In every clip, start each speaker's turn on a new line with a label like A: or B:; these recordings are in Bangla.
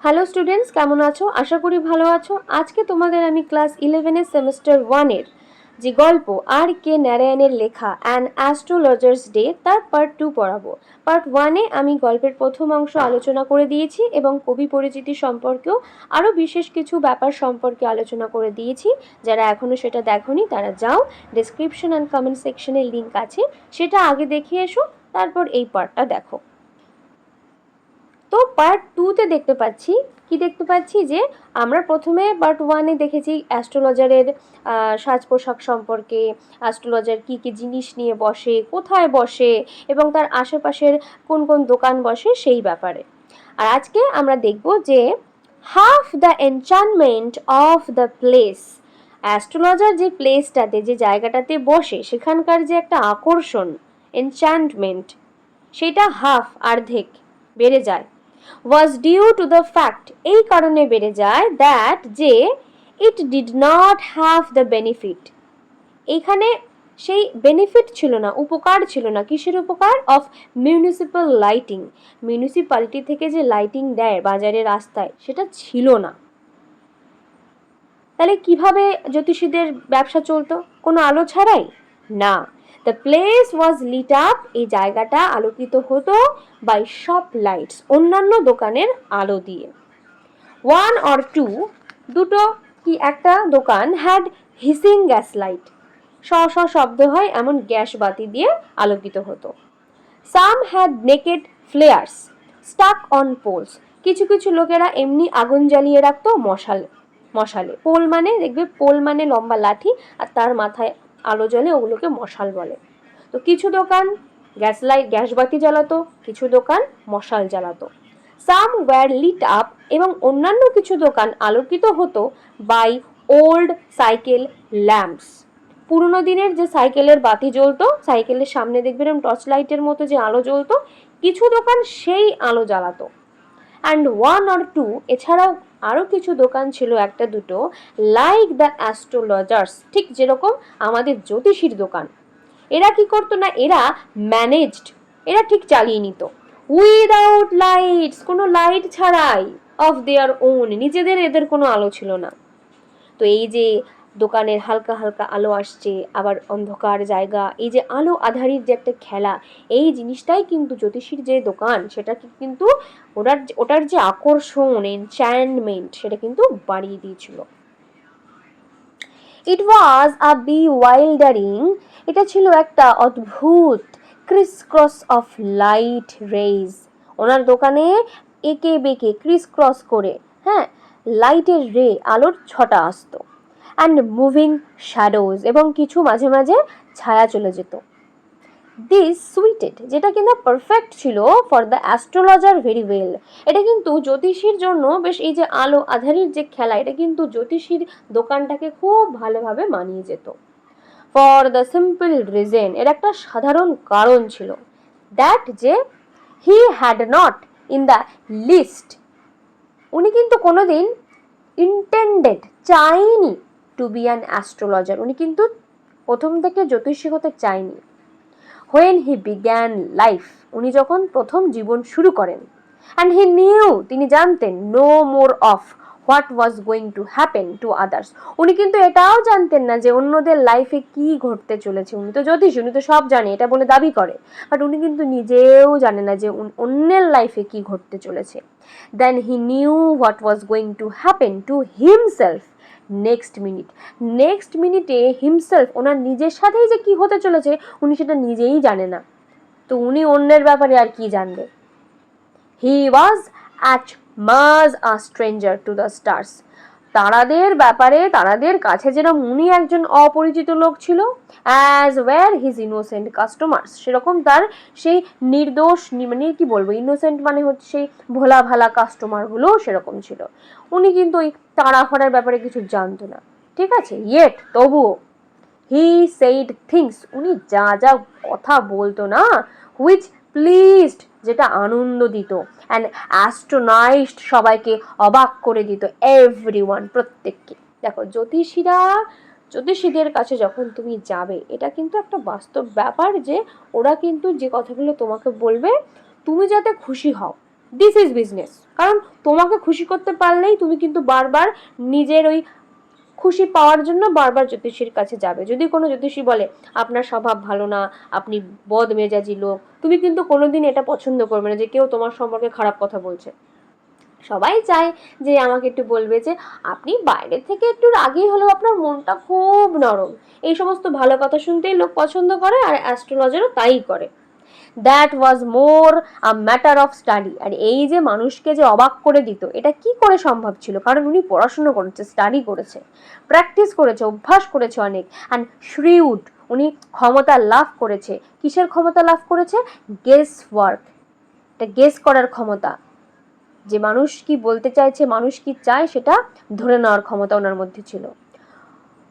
A: হ্যালো স্টুডেন্টস, কেমন আছো? আশা করি ভালো আছো। আজকে তোমাদের আমি ক্লাস 11 সেমিস্টার 1 যে গল্প আর কে নারায়ণের লেখা অ্যান অ্যাস্ট্রোলজার্স ডে তার পার্ট 2 পড়াবো। পার্ট 1 আমি গল্পের প্রথম অংশ আলোচনা করে দিয়েছি এবং কবি পরিচিতি সম্পর্কেও আরও বিশেষ কিছু ব্যাপার সম্পর্কে আলোচনা করে দিয়েছি। যারা এখনও সেটা দেখোনি তারা যাও, ডেসক্রিপশন অ্যান্ড কমেন্ট সেকশনে লিঙ্ক আছে, সেটা আগে দেখে এসো, তারপর এই পার্টটা দেখো। তো পার্ট 2তে দেখতে পাচ্ছি যে আমরা প্রথমে পার্ট 1-এ দেখেছি অ্যাস্ট্রোলজারের সাজ পোশাক সম্পর্কে, অ্যাস্ট্রোলজার কী কী জিনিস নিয়ে বসে, কোথায় বসে এবং তার আশেপাশের কোন কোন দোকান বসে সেই ব্যাপারে। আর আজকে আমরা দেখব যে half the enchantment of the place. Astrologer যে প্লেসটাতে, যে জায়গাটাতে বসে, সেখানকার যে একটা আকর্ষণ, এনচ্যান্টমেন্ট, সেটা অর্ধেক বেড়ে যায়। was due to the fact, এই কারণে বেড়ে যায় that যে it did not have the benefit, এইখানে সেই বেনিফিট ছিল না, উপকার ছিল না। কিসের উপকার? অফ মিউনিসিপ্যাল লাইটিং, মিউনিসিপ্যালিটি থেকে যে লাইটিং দেয় বাজারে রাস্তায়, সেটা ছিল না। তাহলে কিভাবে জ্যোতিষীদের ব্যবসা চলতো? কোনো আলো ছাড়াই? না, the place was lit up, এই জায়গাটা আলোকিত হতো বাই শপ লাইটস, অন্যান্য দোকানের আলো দিয়ে। ওয়ান অর টু, দুটো কি একটা দোকান, হ্যাড হিসিং গ্যাস লাইট, শ শ শব্দ হয় এমন গ্যাস বাতি দিয়ে আলোকিত হতো। Some had naked flares stuck on poles, কিছু কিছু লোকেরা এমনি আগুন জ্বালিয়ে রাখতো মশালে। পোল মানে, দেখবে পোল মানে লম্বা লাঠি, আর তার মাথায় আলো জ্বলে, ওগুলোকে মশাল বলে। তো কিছু দোকান গ্যাস বাতি জ্বালাতো, কিছু দোকান মশাল জ্বালাতো। সাম ওয়্যার লিট আপ, এবং অন্যান্য কিছু দোকান আলোকিত হতো বাই ওল্ড সাইকেল ল্যাম্পস, পুরনো দিনের যে সাইকেলের বাতি জ্বলতো, সাইকেলের সামনে দেখবেন এরকম টর্চ লাইটের মতো যে আলো জ্বলতো, কিছু দোকান সেই আলো জ্বালাতো। অ্যান্ড ওয়ান অর টু, এছাড়াও আরও কিছু দোকান ছিল, একটা দুটো, লাইক দ্য অ্যাস্ট্রোলজার্স, ঠিক যেরকম আমাদের জ্যোতিষীর দোকান। এরা কি করতো না, এরা ম্যানেজড, এরা ঠিক চালিয়ে নিত উইদাউট লাইটস, কোনো লাইট ছাড়াই, অফ দেয়ার ওন, নিজেদের এদের কোনো আলো ছিল না। তো এই যে দোকানের হালকা হালকা আলো আসছে, আবার অন্ধকার জায়গা, এই যে আলো আধারির যে একটা খেলা, এই জিনিসটাই কিন্তু জ্যোতিষীর যে দোকান, সেটা কিন্তু ওটার যে আকর্ষণ, এনচ্যান্টমেন্ট, সেটা কিন্তু বাড়িয়ে দিয়েছিল। ইট ওয়াজ আ বিওয়াইল্ডারিং, এটা ছিল একটা অদ্ভুত criss cross of light rays, ওনার দোকানে একে বেঁকে ক্রিস ক্রস করে, হ্যাঁ, লাইটের রে, আলোর ছটা আসতো। অ্যান্ড মুভিং শ্যাডোজ, এবং কিছু মাঝে মাঝে ছায়া চলে যেত। দিস সুইটেড, যেটা কিন্তু পারফেক্ট ছিল for the astrologer very well, এটা কিন্তু জ্যোতিষীর জন্য বেশ, এই যে আলো আধারির যে খেলা, এটা কিন্তু জ্যোতিষীর দোকানটাকে খুব ভালোভাবে মানিয়ে যেত। ফর দ্য সিম্পল রিজন, এর একটা সাধারণ কারণ ছিল, দ্যাট যে he had not in the list, উনি কিন্তু কোনোদিন ইন্টেন্ডেড, চাইনি, টু বি অ্যান অ্যাস্ট্রোলজার, উনি কিন্তু প্রথম থেকে জ্যোতিষী হতে চাইনি। হোয়েন হি বিগ্যান লাইফ, উনি যখন প্রথম জীবন শুরু করেন। অ্যান্ড হি নিউ, তিনি জানতেন, no more of what was going to happen to others, উনি কিন্তু এটাও জানতেন না যে অন্যদের লাইফে কি ঘটতে চলেছে। উনি তো জ্যোতিষী, উনি তো সব জানে, এটা বলে দাবি করে, বাট উনি কিন্তু নিজেও জানে না যে অন্যের লাইফে কি ঘটতে চলেছে। Then he knew what was going to happen to himself next মিনিটে হিমসেলফ, ওনার নিজের সাথেই যে কি হতে চলেছে উনি সেটা নিজেই জানে না, তো উনি অন্যের ব্যাপারে আর কি জানবে। হি ওয়াজ অ্যাট মাজ আ স্ট্রেঞ্জার টু দ্য স্টার্স, তারাদের ব্যাপারে, তারাদের কাছে যেরকম উনি একজন অপরিচিত লোক ছিল, as were his innocent customers, সেরকম তার সেই নির্দোষ, মানে কি বলবো, ইনোসেন্ট মানে হচ্ছে সেই ভোলা ভালা কাস্টমারগুলো সেরকম ছিল। উনি কিন্তু ওই তাড়াহড়ার ব্যাপারে কিছু জানতো না, ঠিক আছে। ইয়েট, তবুও, হি সেইড থিংস, উনি যা যা কথা বলতো না, হুইচ প্লিজড, যেটা আনন্দ দিত, অ্যান্ড অ্যাস্ট্রোনাইজড, সবাইকে অবাক করে দিত, এভরিওয়ান, প্রত্যেককে। দেখো, জ্যোতিষীদের কাছে যখন তুমি যাবে, এটা কিন্তু একটা বাস্তব ব্যাপার যে ওরা কিন্তু যে কথাগুলো তোমাকে বলবে, তুমি যাতে খুশি হও, দিস ইজ বিজনেস। কারণ তোমাকে খুশি করতে পারলেই তুমি কিন্তু বারবার নিজের ওই খুশি পাওয়ার জন্য বারবার জ্যোতিষীর কাছে যাবে। যদি কোনো জ্যোতিষী বলে আপনার স্বভাব ভালো না, আপনি বদ মেজাজি লোক, তুমি কিন্তু কোনোদিন এটা পছন্দ করবে না যে কেউ তোমার সম্পর্কে খারাপ কথা বলছে। সবাই চায় যে আমাকে একটু বলবে যে আপনি বাইরে থেকে একটু রাগী হলেও আপনার মনটা খুব নরম। এই সমস্ত ভালো কথা শুনতেই লোক পছন্দ করে, আর অ্যাস্ট্রোলজারও তাই করে। That was more a matter of study. আর এই যে মানুষকে যে অবাক করে দিত, এটা কি করে সম্ভব ছিল? কারণ উনি পড়াশুনো করেছে, স্টাডি করেছে, প্র্যাকটিস করেছে, অভ্যাস করেছে অনেক। অ্যান্ড শ্রিউড, উনি ক্ষমতা লাভ করেছে। কিসের ক্ষমতা লাভ করেছে? গেস ওয়ার্ক, এটা গেস করার ক্ষমতা। যে মানুষ কি বলতে চাইছে, মানুষ কি চায়, সেটা ধরে নেওয়ার ক্ষমতা ওনার মধ্যে ছিল।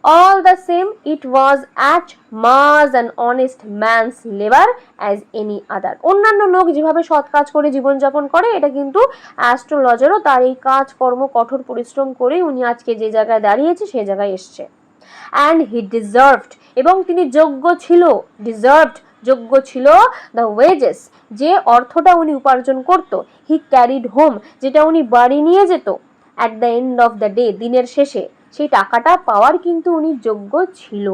A: All the same, it was as much an honest man's labor as any other. অন্যান্য লোক যেভাবে সৎ কাজ করে জীবনযাপন করে, এটা কিন্তু অ্যাস্ট্রোলজারও তার এই কাজ কর্ম কঠোর পরিশ্রম করে উনি আজকে যে জায়গায় দাঁড়িয়েছে সেই জায়গায় এসছে। অ্যান্ড হি ডিজার্ভড, এবং তিনি যোগ্য ছিল, ডিজার্ভড যোগ্য ছিল দ্য ওয়েজেস, যে অর্থটা উনি উপার্জন করত, হি ক্যারিড হোম, যেটা উনি বাড়ি নিয়ে যেত, at the end of the day, দিনের শেষে সেই টাকাটা পাওয়ার কিন্তু উনি যোগ্য ছিল।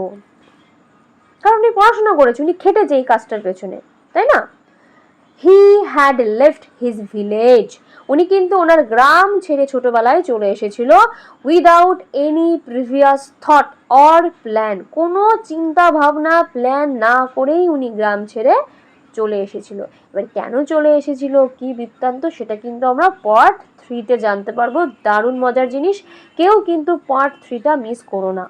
A: কারণ উনি পড়াশোনা করেছে, উনি খেটেছে এই কাজটার পেছনে, তাই না? He had left his village, উনি কিন্তু ওনার গ্রাম ছেড়ে ছোটবেলায় চলে এসেছিল, without any previous thought or plan, কোনো চিন্তা ভাবনা প্ল্যান না করেই উনি গ্রাম ছেড়ে চলে এসেছিল। এবার কেন চলে এসেছিল, কি বৃত্তান্ত, সেটা কিন্তু আমরা পার্ট 3-তে জানতে পারবো। দারুণ মজার জিনিস, কেউ কিন্তু পার্ট 3টা মিস করো না,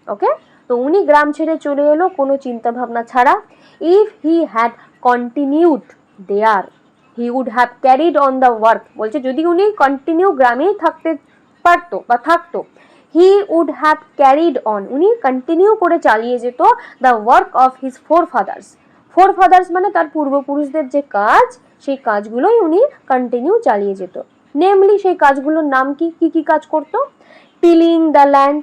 A: ওকে? তো উনি গ্রাম ছেড়ে চলে এলো কোনো চিন্তা ভাবনা ছাড়া। If he had continued there, he would have carried on the work, বলছে যদি উনি কন্টিনিউ গ্রামেই থাকতে পারতো বা থাকতো, he would have carried on, উনি কন্টিনিউ করে চালিয়ে যেত the work of his forefathers. Forefathers মানে তার পূর্বপুরুষদের যে কাজ, সেই কাজগুলোই উনি কন্টিনিউ চালিয়ে যেত। নেমলি সেই কাজগুলোর নাম কি কি কাজ করতো? টিলিং দ্য ল্যান্ড,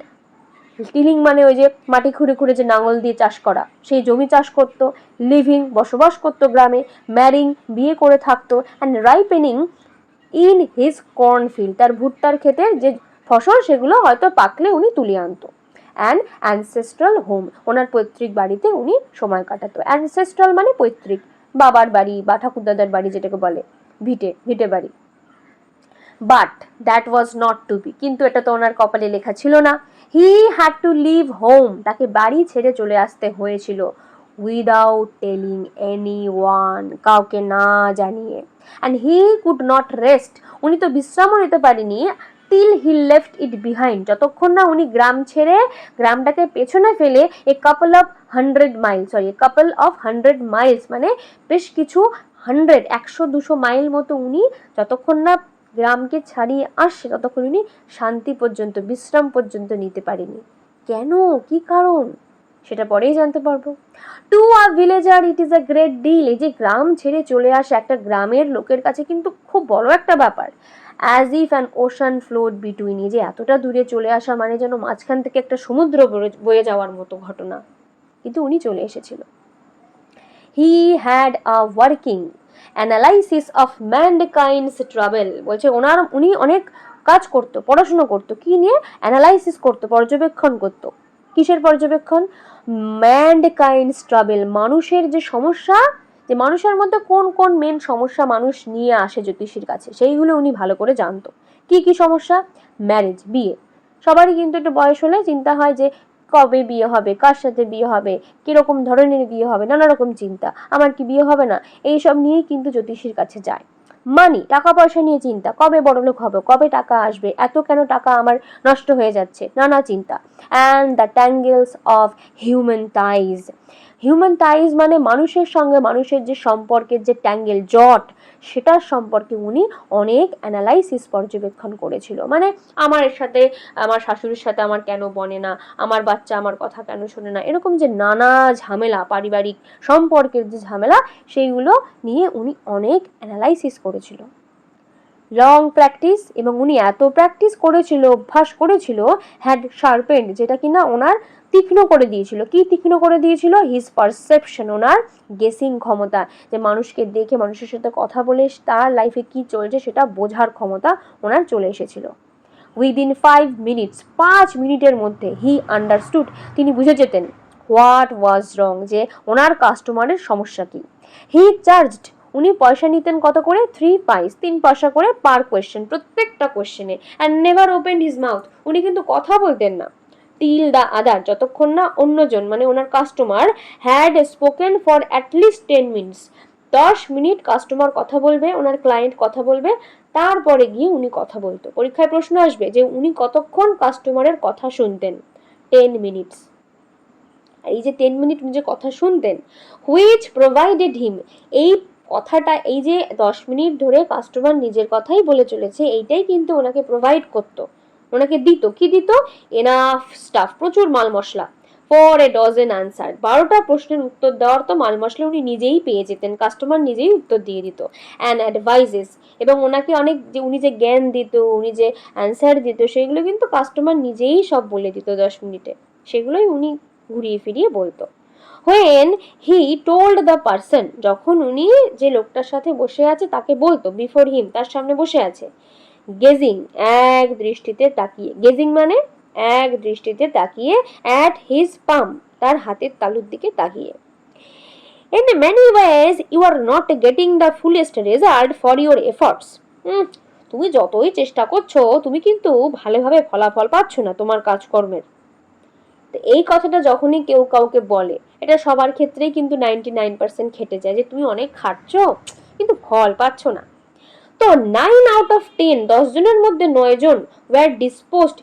A: টিলিং মানে ওই যে মাটি খুঁড়ে খুঁড়ে যে নাঙল দিয়ে চাষ করা, সেই জমি চাষ করতো। লিভিং, বসবাস করতো গ্রামে। ম্যারিং, বিয়ে করে থাকতো। অ্যান্ড রাইপেনিং ইন হিজ কর্নফিল্ড, তার ভুট্টার ক্ষেতের যে ফসল সেগুলো হয়তো পাকলে উনি তুলে আনতো। অ্যান্ড অ্যানসেস্ট্রাল হোম, ওনার পৈতৃক বাড়িতে উনি সময় কাটাতো। অ্যানসেস্ট্রাল মানে পৈতৃক, বাবার বাড়ি বা ঠাকুরদাদার বাড়ি যেটাকে বলে, ভিটে ভিটে বাড়ি। But that was not to be, কিন্তু এটা তো ওনার কপালে লেখা ছিল না। He had to leave home, তাকে বাড়ি ছেড়ে চলে আসতে হয়েছিল, উইদাউট টেলিং এনি ওয়ান, কাউকে না জানিয়ে। And he could not rest, উনি তো বিশ্রামও নিতে পারেনি, till he left it behind, যতক্ষণ না উনি গ্রাম ছেড়ে, গ্রামটাকে পেছনে ফেলে a couple of 100 miles, sorry couple of 100 miles মানে বেশ কিছু 100, 100-200 মাইল মতো উনি যতক্ষণ না গ্রামকে ছাড়িয়ে আসছে ততক্ষণ উনি শান্তি পর্যন্ত, বিশ্রাম পর্যন্ত নিতে পারেনি। কেন, কি কারণ, সেটা পরেই জানতে পারবো। To a villager it is a great deal, এই যে গ্রাম ছেড়ে চলে আসা একটা গ্রামের লোকের কাছে কিন্তু খুব বড় একটা ব্যাপার। As if an ocean flood between, এই যে এতটা দূরে চলে আসা মানে যেন মাঝখান থেকে একটা সমুদ্র বয়ে যাওয়ার মতো ঘটনা, কিন্তু উনি চলে এসেছিল। He had a working analysis of ম্যানকাইন্ডস travel, বলছে উনি অনেক কাজ করতো, পড়াশুনো করতো, কি নিয়ে? অ্যানালাইসিস করতো, পর্যবেক্ষণ করতো। কিসের পর্যবেক্ষণ? ম্যানকাইন্ডস ট্রাভেল, মানুষের যে সমস্যা, যে মানুষের মধ্যে কোন কোন মেন সমস্যা মানুষ নিয়ে আসে জ্যোতিষীর কাছে, সেইগুলো উনি ভালো করে জানতো। কি কি সমস্যা? ম্যারেজ, বিয়ে, সবারই কিন্তু একটু বয়স হলে চিন্তা হয় যে কবে বিয়ে হবে, কার সাথে বিয়ে হবে, কিরকম ধরনের বিয়ে হবে, নানা রকম চিন্তা, আমার কি বিয়ে হবে না, এইসব নিয়েই কিন্তু জ্যোতিষীর কাছে যায়। মানি, টাকা পয়সা নিয়ে চিন্তা, কবে বড়লোক হবে, কবে টাকা আসবে, এত কেন টাকা আমার নষ্ট হয়ে যাচ্ছে, নানা চিন্তা। And the tangles of human ties, human ties মানে মানুষের সঙ্গে মানুষের যে সম্পর্কের যে ট্যাঙ্গেল, জট, সেটার সম্পর্কে উনি অনেক অ্যানালাইসিস, পর্যবেক্ষণ করেছিল। মানে আমার সাথে, আমার শাশুড়ির সাথে আমার কেন বনে না, আমার বাচ্চা আমার কথা কেন শোনে না, এরকম যে নানা ঝামেলা, পারিবারিক সম্পর্কের যে ঝামেলা, সেইগুলো নিয়ে উনি অনেক অ্যানালাইসিস করেছিল। লং প্র্যাকটিস, এবং উনি এত প্র্যাকটিস করেছিল, অভ্যাস করেছিল, হ্যাড শার্পেন্ড, যেটা কিনা ওনার তীক্ষ্ণ করে দিয়েছিল। কি তীক্ষ্ণ করে দিয়েছিল? হিজ পারসেপশন, ওনার গেসিং ক্ষমতা, যে মানুষকে দেখে, মানুষের সাথে কথা বলে তার লাইফে কি চলছে সেটা বোঝার ক্ষমতা ওনার চলে এসেছিল। উইদিন 5 মিনিটস, 5 মিনিটের মধ্যে হি আন্ডারস্টুড, তিনি বুঝে যেতেন হোয়াট ওয়াজ রং, যে ওনার কাস্টমারের সমস্যা কি। হি চার্জড, উনি পয়সা নিতেন কত করে? 3 পাইস, 3 পয়সা করে পার কোয়েশ্চেন, প্রত্যেকটা কোয়েশ্চেনে। And never opened his mouth, উনি কিন্তু কথা বলতেন না। টিল দ্য আদার, যতক্ষণ না অন্যজন মানে ওনার customer had spoken for at least 10 minutes, 10 minute customer কথা বলবে, ওনার ক্লায়েন্ট কথা বলবে, তারপরে গিয়ে উনি কথা বলতো। পরীক্ষায় প্রশ্ন আসবে যে উনি কতক্ষণ কাস্টমারের কথা শুনতেন? 10 মিনিটস। এই যে 10 মিনিট উনি যে কথা শুনতেন, হুইচ প্রোভাইডেড হিম, এই কথাটা, এই যে 10 মিনিট ধরে কাস্টমার নিজের কথাই বলে চলেছে, এইটাই কিন্তু ওনাকে প্রোভাইড করতো, ওনাকে দিত। কি দিত? এনাফ স্টাফ, প্রচুর মাল মশলা। ফর এ ডজন আনসার, 12টা প্রশ্নের উত্তর দেওয়ার তো মাল মশলা উনি নিজেই পেয়ে যেতেন, কাস্টমার নিজেই উত্তর দিয়ে দিত। অ্যান্ড অ্যাডভাইজেস, এবং ওনাকে অনেক, যে উনি যে জ্ঞান দিত, উনি যে অ্যান্সার দিত, সেগুলো কিন্তু কাস্টমার নিজেই সব বলে দিত 10 মিনিটে, সেগুলোই উনি ঘুরিয়ে ফিরিয়ে বলতো। When he told the person, যখন উনি যে লোকটার সাথে বসে আছে তাকে বলতো, বিফোর হিম, তার সামনে বসে আছে, গেজিং, এক দৃষ্টিতে তাকিয়ে, গেজিং মানে এক দৃষ্টিতে তাকিয়ে, অ্যাট হিজ পাম, তার হাতের তালুর দিকে তাকিয়ে। In many ways you are not getting the fullest result for your efforts. তুমি যতই চেষ্টা করছো, তুমি কিন্তু ভালোভাবে ফলাফল পাচ্ছ না তোমার কাজকর্মের। তো এই কথাটা যখনই কেউ কাউকে বলে, এটা সবার ক্ষেত্রেই কিন্তু 99% খেটে যায়, যে তুমি অনেক খাটছো কিন্তু ফল পাচ্ছ না। তো 9 আউট অফ 10, 10 জনের মধ্যে 9 জন ওয়ার ডিসপোজড,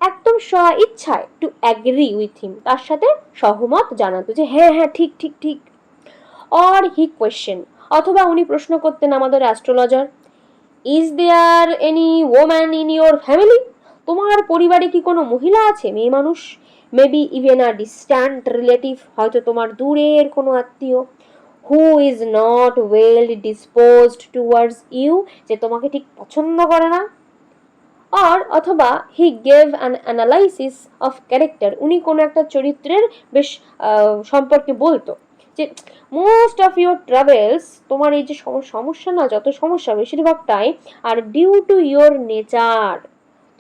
A: একদম ইচ্ছায়, টু অ্যাগ্রি উইথ হিম, তার সাথে সহমত জানাতো, যে হ্যাঁ হ্যাঁ ঠিক ঠিক ঠিক। অর হি কোয়েশ্চেন, অথবা উনি প্রশ্ন করতেন আমাদের astrologer, is there any woman in your family, তোমার পরিবারে কি কোনো মহিলা আছে, মেয়ে মানুষ, maybe even a distant relative, হয়তো তোমার দূরের কোনো আত্মীয়, who is not well disposed towards you, যে তোমাকে ঠিক পছন্দ করে না। আর অথবা he gave an analysis of character, উনি কোনো একটা চরিত্রের বেশ সম্পর্কে বলতো, যে মোস্ট অফ ইউর ট্রাভেলস, তোমার এই যে সমস্যা না, যত সমস্যা বেশিরভাগটাই আর ডিউ টু ইউর নেচার,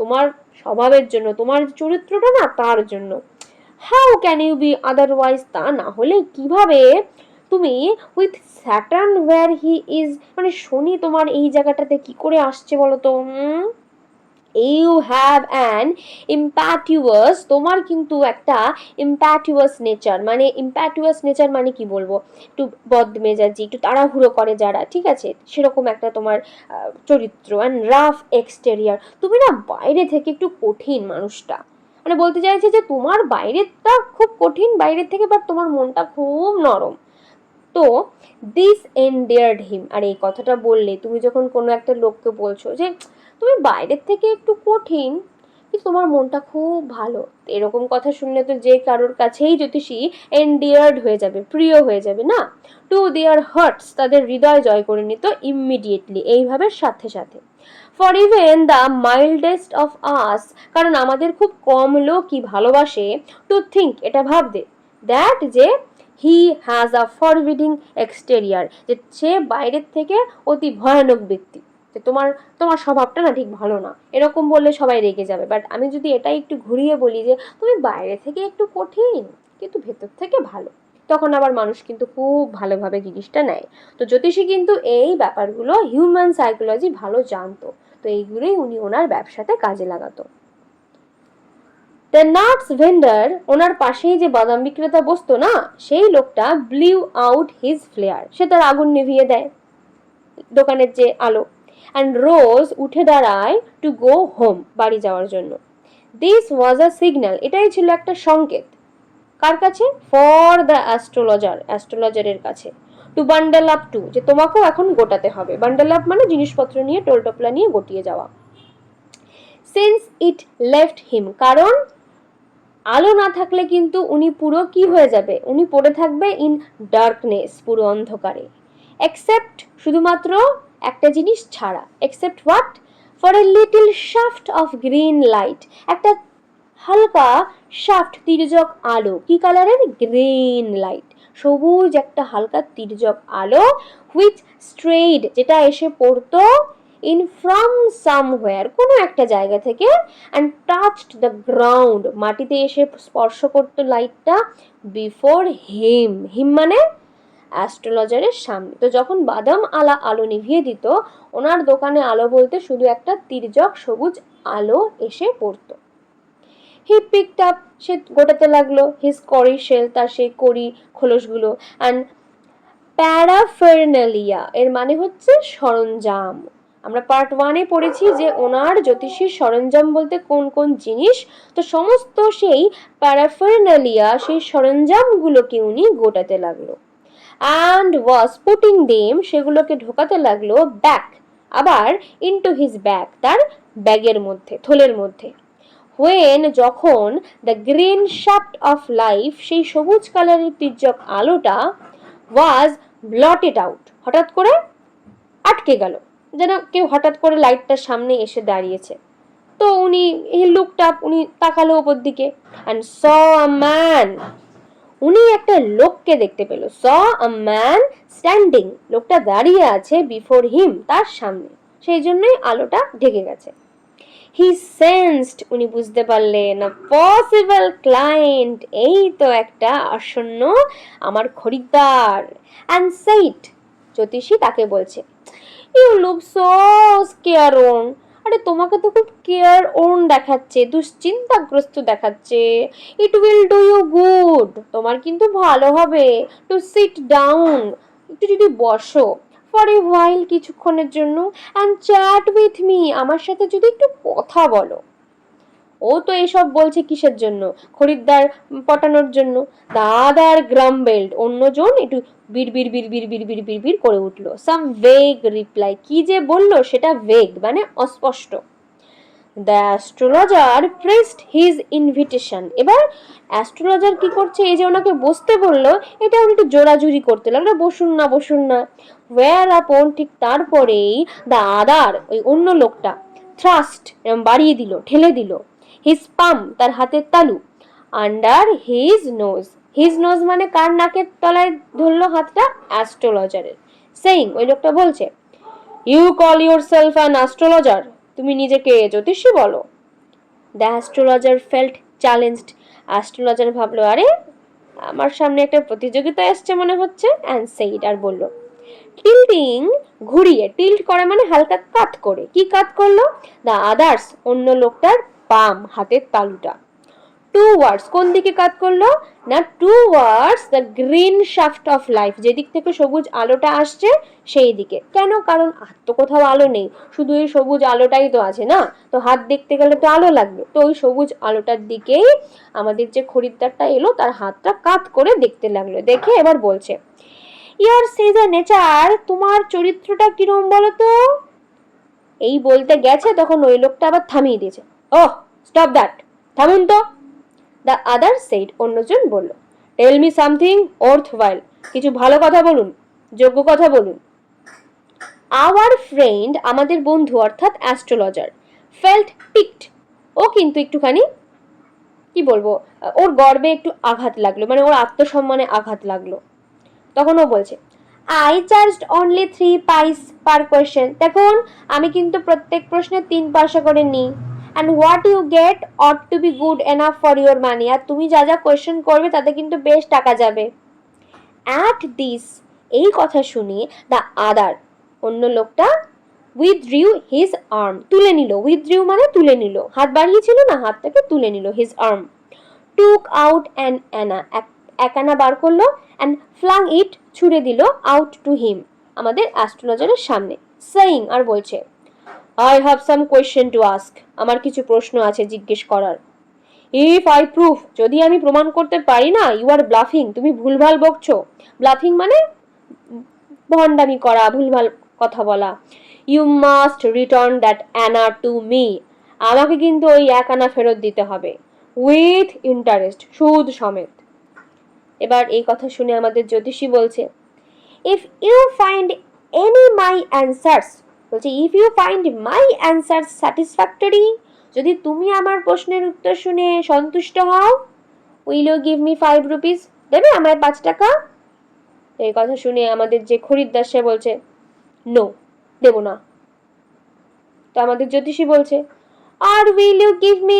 A: তোমার স্বভাবের জন্য, তোমার চরিত্রটা না তার জন্য। How can you be otherwise, তা না হলে কিভাবে তুমি, with Saturn where he is, মানে শনি তোমার এই জায়গাটাতে কি করে আসছে বলো তো, ইউ হ্যাভ অ্যান ইম্প্যাটিউয়াস, তোমার কিন্তু একটা ইম্প্যাটিউয়াস নেচার, মানে ইম্প্যাটিউয়াস নেচার মানে কি বলবো, একটু বদমেজাজি, একটু তাড়াহুড়ো করে যারা, ঠিক আছে, সেরকম একটা তোমার চরিত্র। অ্যান্ড রাফ এক্সটেরিয়ার, তুমি না বাইরে থেকে একটু কঠিন মানুষটা, মানে বলতে চাইছে যে তোমার বাইরেটা খুব কঠিন বাইরের থেকে, বাট তোমার মনটা খুব নরম। তো দিস এন্ডিয়ার্ড হিম, আর এই কথাটা বললে, তুমি যখন কোনো একটা লোককে বলছো যে তুমি বাইরের থেকে একটু কঠিন কিন্তু তোমার মনটা খুব ভালো, এরকম কথা শুনলে তো যে কারোর কাছেই জ্যোতিষী এন্ডিয়ার্ড হয়ে যাবে, প্রিয় হয়ে যাবে না। টু দেয়ার হার্টস, তাদের হৃদয় জয় করে নিত ইমিডিয়েটলি, এইভাবে সাথে সাথে। For even the mildest of us, কারণ আমাদের খুব কম লোকই ভালোবাসে টু থিঙ্ক, এটা ভাবতে, দ্যাট যে he has a forbidding exterior, যে সে বাইরের থেকে অতি ভয়ানক ব্যক্তি, যে তোমার তোমার স্বভাবটা না ঠিক ভালো না, এরকম বললে সবাই রেগে যাবে। বাট আমি যদি এটাই একটু ঘুরিয়ে বলি যে তুমি বাইরে থেকে একটু কঠিন কিন্তু ভেতর থেকে ভালো, তখন আবার মানুষ কিন্তু খুব ভালোভাবে জিনিসটা নেয়। তো জ্যোতিষী কিন্তু এই ব্যাপারগুলো, হিউম্যান সাইকোলজি ভালো জানতো, তো এইগুলোই উনি ওনার ব্যবসাতে কাজে লাগাতো। দ্য নাটস ভেন্ডার, ওনার পাশেই যে বাদাম বিক্রেতা বসতো না, সেই লোকটা ব্লিউ আউট হিজ ফ্লেয়ার, সে তার আগুন নিভিয়ে দেয়, দোকানের যে আলো। অ্যান্ড রোজ, উঠে দাঁড়ায়, টু গো হোম, বাড়ি যাওয়ার জন্য। দিস ওয়াজ আ সিগন্যাল, এটাই ছিল একটা সংকেত, কার কাছে? ফর দ্য অ্যাস্ট্রোলজার, অ্যাস্ট্রোলজারের কাছে। টু বান্ডেল আপ টু, যে তোমাকেও এখন গোটাতে হবে, বান্ডেল আপ মানে জিনিসপত্র নিয়ে, টোলটোপলা নিয়ে গটিয়ে যাওয়া। সিন্স ইট লেফট হিম, কারণ আলো না থাকলে কিন্তু উনি পুরো কি হয়ে যাবে, উনি পড়ে থাকবে ইন ডার্কনেস, পুরো অন্ধকারে। এক্সেপ্ট, শুধুমাত্র একটা জিনিস ছাড়া, except what, for a little shaft of green light, একটা হালকা শাফট তির্যক আলো, কি কালারের? গ্রিন লাইট, সবুজ একটা হালকা তির্যক আলো, হুইচ স্ট্রেইড, যেটা এসে পড়তো ইন ফ্রম সামওয়্যার, কোনো একটা জায়গা থেকে, অ্যান্ড টাচড দ্য গ্রাউন্ড, মাটিতে এসে স্পর্শ করতো লাইটটা, বিফোর হিম, হিম মানে অ্যাস্ট্রোলজারের সামনে। তো যখন বাদাম আলা আলো নিভিয়ে দিত, ওনার দোকানে আলো বলতে শুধু একটা তির্যক সবুজ আলো এসে পড়তো। হি পিকড আপ, সে গোটাতে লাগলো, হিজ করি শেল, তার সেই করি খোলসগুলো, অ্যান্ড প্যারাফেরনালিয়া এর মানে হচ্ছে সরঞ্জাম। আমরা পার্ট 1-এ পড়েছি যে ওনার জ্যোতিষীর সরঞ্জাম বলতে কোন কোন জিনিস, তো সমস্ত সেই প্যারাফেরনালিয়া, সেই সরঞ্জামগুলোকে উনি গোটাতে লাগলো। অ্যান্ড ওয়াজ পুটিং দেম, সেগুলোকে ঢোকাতে লাগলো, ব্যাক, আবার ইনটু হিজ ব্যাগ, তার ব্যাগের মধ্যে, থলের মধ্যে। হোয়েন, যখন the green shaft of life, সেই সবুজ কালারের তির্যক আলোটা, ওয়াজ ব্লটেড আউট, হঠাৎ করে আটকে গেল, যেন কেউ হঠাৎ করে লাইটটার সামনে এসে দাঁড়িয়েছে। তো উনি হি লুকড আপ, উনি তাকালো ওপর দিকে, অ্যান্ড স আ ম্যান, উনি একটা লোককে দেখতে পেল। স আ ম্যান স্ট্যান্ডিং, লোকটা দাঁড়িয়ে আছে, বিফোর হিম, তার সামনে, সেই জন্যই আলোটা ঢেকে গেছে। হি সেন্সড, উনি বুঝতে পারলেন, আ পসিবল ক্লায়েন্ট, এই তো একটা আসন্ন আমার খরিদ্দার। অ্যান্ড সেইট, জ্যোতিষী তাকে বলছে, you look so careworn, আরে তোমাকে তো খুব কেয়ার ওন দেখাচ্ছে, দুশ্চিন্তাগ্রস্ত দেখাচ্ছে। It will do you good, তোমার কিন্তু ভালো হবে, টু সিট ডাউন, একটু যদি বসো, ফর এ হোয়াইল, কিছুক্ষণের জন্য, অ্যান্ড চ্যাট উইথ মি, আমার সাথে যদি একটু কথা বলো। ও তো এইসব বলছে কিসের জন্য? খরিদ্দার পটানোর জন্য। দাদার গ্রাম্বেল্ড, অন্যজন একটু বিড়বিড় বিড়বিড় বিড়বিড় বিড়বিড় করে উঠলো। সাম ভেগ রিপ্লাই, কি যে বললো সেটা ভেগ মানে অস্পষ্ট। The astrologer pressed his invitation, এবার অ্যাস্ট্রোলজার কি করছে, এই যে ওনাকে বসতে বললো, এটা উনি একটু জোরাজুরি করতে লাগলো, বসুন না বসুন না। ওয়ার আপন, ঠিক তারপরেই দ্য আদার, ওই অন্য লোকটা, থ্রাস্ট, বাড়িয়ে দিল, ঠেলে দিল, হিজ পাম, তার হাতের তালু, under his nose, his nose মানে কার নাকের তলায় ধরলো হাতটা? অ্যাস্ট্রোলজারের। সেইং, ওই লোকটা বলছে, you call yourself an astrologer, তুমি নিজেকে জ্যোতিষী বলো। The astrologer felt challenged, astrologer ভাবলো, আরে আমার সামনে একটা প্রতিযোগিতা এসছে মনে হচ্ছে। অ্যান্ড সেইড, আর বলল, টিল্টিং, ঘুরিয়ে, টিল্ট করে মানে হালকা কাত করে, কি কাত করলো? দ্য আদার্স, অন্য লোকটার পাম, হাতের তালুটা, টু ওয়ার্ডস, কোন দিকে কাত করলো? না towards the green shaft of life, যেদিক থেকে সবুজ আলোটা আসছে সেই দিকে। কেন? কারণ আর তো কোথাও আলো নেই, শুধু এই সবুজ আলোটাই তো আছে না, তো হাত দেখতে গেলে তো আলো লাগবে, তো ওই সবুজ আলোটার দিকেই আমাদের যে খরিদ্দারটা এলো তার হাতটা কাত করে দেখতে লাগলো। দেখে এবার বলছে, ইয়ার সেজ আ নেচার, তোমার চরিত্রটা কিরম বলো তো। এই বলতে গেছে, তখন ওই লোকটা আবার থামিয়ে দিয়েছে। ওহ, স্টপ দ্যাট, থামুন তো। দ্য আদার সেইড, অন্যজন বলল, টেল মি সামথিং ওর্থ ওয়াইল, কিছু ভালো কথা বলুন, যোগ্য কথা বলুন। আওয়ার ফ্রেন্ড, আমাদের বন্ধু অর্থাৎ অ্যাস্ট্রোলজার, ফেল্ট পিকড, ও কিন্তু একটুখানি কি বলবো, ওর গর্বে একটু আঘাত লাগলো, মানে ওর আত্মসম্মানে আঘাত লাগলো। তখন ও বলছে, আই চার্জড অনলি 3 পাইস পার কোয়েশ্চেন, দেখুন আমি কিন্তু প্রত্যেক প্রশ্নে 3 পয়সা করে নিই। And what you get ought to be good enough for your money, আর তুমি যা যা কোয়েশ্চেন করবে তাতে কিন্তু বেশ টাকা যাবে। অ্যাট দিস, এই কথা শুনে দ্য আদার, অন্য লোকটা, উইথড্রিউ হিজ আর্ম, তুলে নিল, উইথড্রিউ মানে তুলে নিল, হাত বাড়িয়েছিল না, হাতটাকে তুলে নিল, his arm, took out an anna, এক আনা বার করলো, অ্যান্ড ফ্লাং ইট, ছুড়ে দিল, আউট টু হিম, আমাদের অ্যাস্ট্রোলজারের সামনে। সেইং, আর বলছে, I have some question to ask, আমার কিছু প্রশ্ন আছে জিজ্ঞেস করার। ইফ আই প্রুফ, যদি আমি প্রমাণ করতে পারি না, ইউ আর ব্লাফিং, তুমি ভুলভাল বকছো। ব্লাফিং মানে ভণ্ডামি করা, ভুলভাল কথা বলা। You must return that anna to me, আমাকে কিন্তু ওই 1 আনা ফেরত দিতে হবে, উইথ ইন্টারেস্ট, সুদ সমেত। এবার এই কথা শুনে আমাদের জ্যোতিষী বলছে, if you find any my answers, বলছে if you find my answers satisfactory, যদি তুমি আমার প্রশ্নের উত্তর শুনে সন্তুষ্ট হও, will you give me 5 rupees, দেবে আমায় 5 টাকা? এই কথা শুনে আমাদের যে খরিদ্দার সে বলছে নো, দেব না। তো আমাদের জ্যোতিষী বলছে আর উইল ইউ গিভ মি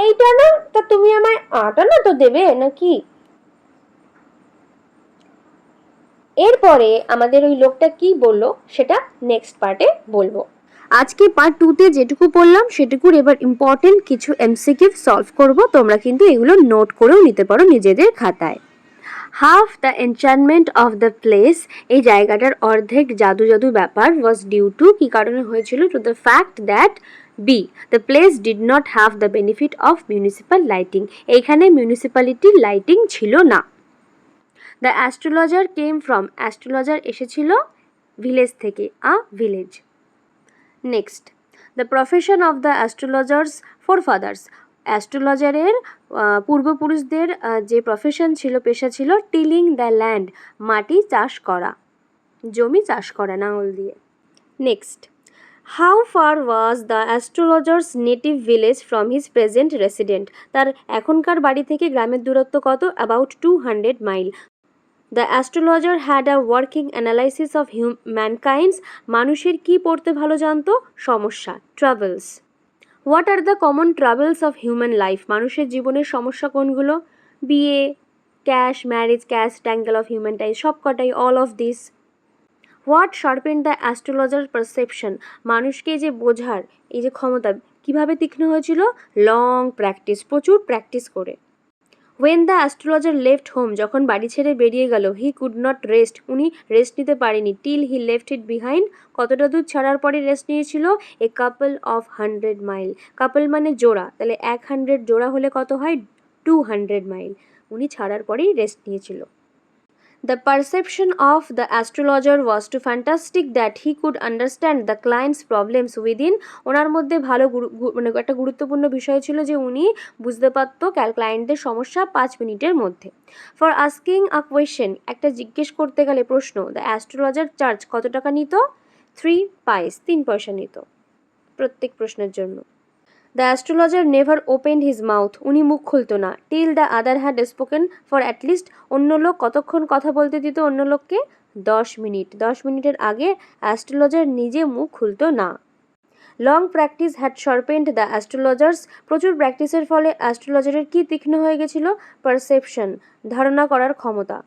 A: 8 আনা, তা তুমি আমায় 8 আনা তো দেবে নাকি? এরপরে আমাদের ওই লোকটা কি বললো সেটা নেক্সট পার্টে বলবো। আজকে পার্ট 2তে যেটুকু বললাম সেটুকুর এবার ইম্পর্টেন্ট কিছু এমসিকিউ সলভ করব, তোমরা কিন্তু এগুলো নোট করেও নিতে পারো নিজেদের খাতায়। Half the enchantment of the place, এই জায়গাটার অর্ধেক জাদু জাদু ব্যাপার ওয়াজ ডিউ টু, কি কারণে হয়েছিল? To the fact that be the place did not have the benefit of municipal lighting, এইখানে মিউনিসিপ্যালিটির লাইটিং ছিল না। The astrologer came from, astrologer এসেছিল ভিলেজ থেকে, a village. Next, the profession of the astrologers forefathers, অ্যাস্ট্রোলজারের পূর্বপুরুষদের যে প্রফেশন ছিল, পেশা ছিল টিলিং দ্য ল্যান্ড, মাটি চাষ করা, জমি চাষ করা নাঙল দিয়ে। Next, how far was the astrologers native village from his present resident, তার এখনকার বাড়ি থেকে গ্রামের দূরত্ব কত? About 200 mile. The astrologer had a working analysis of mankinds, মানুষের কি পড়তে ভালো জানতো? সমস্যা, troubles. What are the common troubles of human life, মানুষের জীবনের সমস্যা কোনগুলো? বিয়ে, cash, marriage, cash, tangle of human ties, সব কটাই, all of this. What sharpen the astrologer perception, মানুষকে যে বোঝার এই যে ক্ষমতা কিভাবে তীক্ষ্ণ হয়েছিল? লং প্র্যাকটিস, প্রচুর প্র্যাকটিস করে। When the astrologer left home, যখন বাড়ি ছেড়ে বেরিয়ে গেল, হি কুড নট রেস্ট, উনি রেস্ট নিতে পারেনি, till he left it behind, কতটা দূর ছাড়ার পরে রেস্ট নিয়েছিল? এ কাপল অফ 100 মাইল, কাপল মানে জোড়া, তাহলে 100 জোড়া হলে কত হয়? 200 মাইল, উনি ছাড়ার পরেই রেস্ট নিয়েছিল। The perception of the astrologer was too fantastic that he could understand the client's problems within, ওনার মধ্যে ভালো মানে একটা গুরুত্বপূর্ণ বিষয় ছিল যে উনি বুঝতে পারতো ক্লায়েন্টদের সমস্যা 5 মিনিটের মধ্যে। ফর আস্কিং আ কোয়েশ্চেন, একটা জিজ্ঞেস করতে গেলে প্রশ্ন, দ্য অ্যাস্ট্রোলজার চার্জ, কত টাকা নিত? 3 পাইস, 3 পয়সা নিত প্রত্যেক প্রশ্নের জন্য। The astrologer never opened his mouth, উনি মুখ খুলতো না, till the other had spoken for at least, অন্য লোক কতক্ষণ কথা বলতে দিত অন্য লোককে? 10 মিনিট, 10 মিনিটের আগে অ্যাস্ট্রোলজার নিজে মুখ খুলতো না। Long practice had sharpened the astrologers, প্রচুর প্র্যাকটিসের ফলে অ্যাস্ট্রোলজারের কি তীক্ষ্ণ হয়ে গেছিল? পারসেপশন, ধারণা করার ক্ষমতা।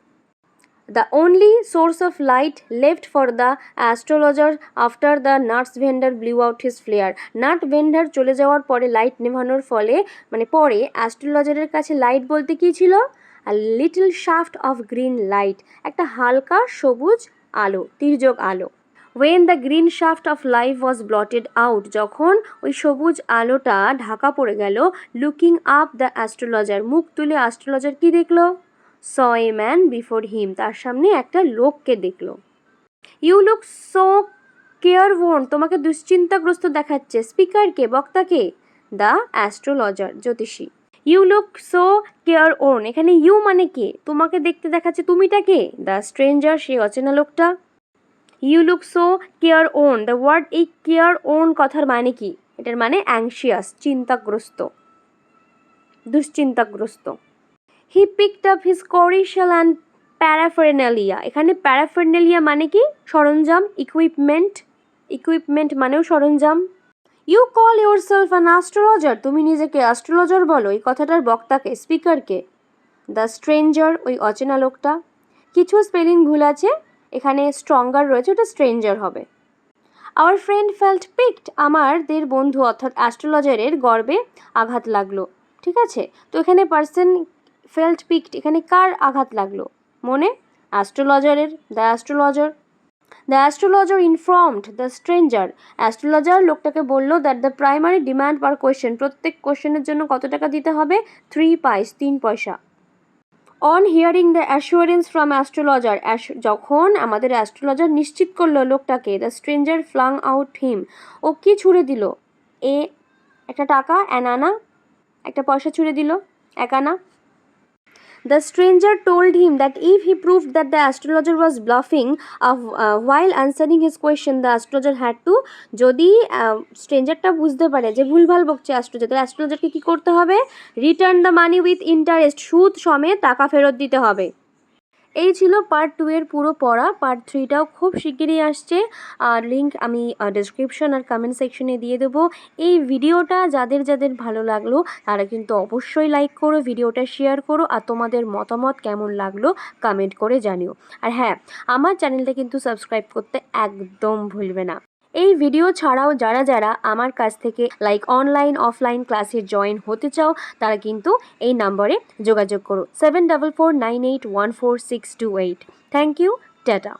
A: The only source of light left for the astrologer after the nuts vendor blew out his flare, nut vendor চলে যাওয়ার পরে, লাইট নেভানোর ফলে মানে পরে অ্যাস্ট্রোলজারের কাছে লাইট বলতে কি ছিল? A little shaft of green light, একটা হালকা সবুজ আলো, তির্যক আলো। When the green shaft of life was blotted out, যখন ওই সবুজ আলোটা ঢাকা পড়ে গেল, লুকিং আপ দ্য অ্যাস্ট্রোলজার, মুখ তুলে অ্যাস্ট্রোলজার কি দেখলো? saw a man before him, তার সামনে একটা লোককে দেখলো। ইউ লুক সো কেয়ারওয়ার্ন, তোমাকে দুশ্চিন্তাগ্রস্ত দেখাচ্ছে, স্পিকারকে, বক্তাকে? দ্য অ্যাস্ট্রোলজার, জ্যোতিষী। ইউ লুক সো কেয়ারওয়ার্ন, এখানে ইউ মানে কে? তোমাকে দেখতে দেখাচ্ছে, তুমিটা কে? দ্য স্ট্রেঞ্জার, সেই অচেনা লোকটা। You look so careworn, the word, এই কেয়ারওয়ার্ন কথার মানে কি? এটার মানে অ্যাংশিয়াস, চিন্তাগ্রস্ত, দুশ্চিন্তাগ্রস্ত। He picked up his cowries and paraphernalia, এখানে প্যারাফেরনালিয়া মানে কি? সরঞ্জাম, ইকুইপমেন্ট, ইকুইপমেন্ট মানেও সরঞ্জাম। You call yourself an astrologer, তুমি নিজেকে অ্যাস্ট্রোলজার বলো, এই কথাটার বক্তাকে, স্পিকারকে? দ্য স্ট্রেঞ্জার, ওই অচেনা লোকটা। কিছু স্পেলিং ভুল আছে, এখানে স্ট্রঙ্গার রয়েছে, ওটা স্ট্রেঞ্জার হবে। আওয়ার ফ্রেন্ড ফেল্ট পিকড, আমাদের বন্ধু অর্থাৎ অ্যাস্ট্রোলজারের গর্বে আঘাত লাগলো, ঠিক আছে? তো এখানে পার্সন ফেল্ট পিকড, এখানে কার আঘাত লাগলো মনে? অ্যাস্ট্রোলজারের, the astrologer. The astrologer informed the stranger, astrologer লোকটাকে বললো that the primary demand per question, প্রত্যেক কোয়েশ্চেনের জন্য কত টাকা দিতে হবে? 3 পাইস, 3 পয়সা। On hearing the assurance from astrologer, যখন আমাদের অ্যাস্ট্রোলজার নিশ্চিত করলো লোকটাকে, দ্য স্ট্রেঞ্জার ফ্লাং আউট হিম, ও কি ছুড়ে দিল? এ একটা টাকা, অ্যান আনা, একটা পয়সা ছুড়ে দিল, 1 আনা। The stranger told him that if he proved that the astrologer was bluffing while answering his question, the astrologer had to, যদি স্ট্রেঞ্জারটা বুঝতে পারে যে ভুলভাল বকছে অ্যাস্ট্রোলজার, তাহলে অ্যাস্ট্রোলজারকে কী করতে হবে? Return the money with interest, সুদ সমেত টাকা ফেরত দিতে হবে। এই ছিল পার্ট 2 এর পুরো পড়া। পার্ট 3টাও খুব শিগগিরই আসছে, আর লিঙ্ক আমি ডেসক্রিপশন আর কমেন্ট সেকশনে দিয়ে দেবো। এই ভিডিওটা যাদের যাদের ভালো লাগলো তারা কিন্তু অবশ্যই লাইক করো, ভিডিওটা শেয়ার করো, আর তোমাদের মতামত কেমন লাগলো কমেন্ট করে জানিও। আর হ্যাঁ, আমার চ্যানেলটা কিন্তু সাবস্ক্রাইব করতে একদম ভুলবে না। এই ভিডিও ছাড়াও যারা যারা আমার কাছ থেকে লাইক অনলাইন অফলাইন ক্লাসে জয়েন হতে চাও তারা কিন্তু এই নম্বরে যোগাযোগ করো 7449814628। Thank you, tata.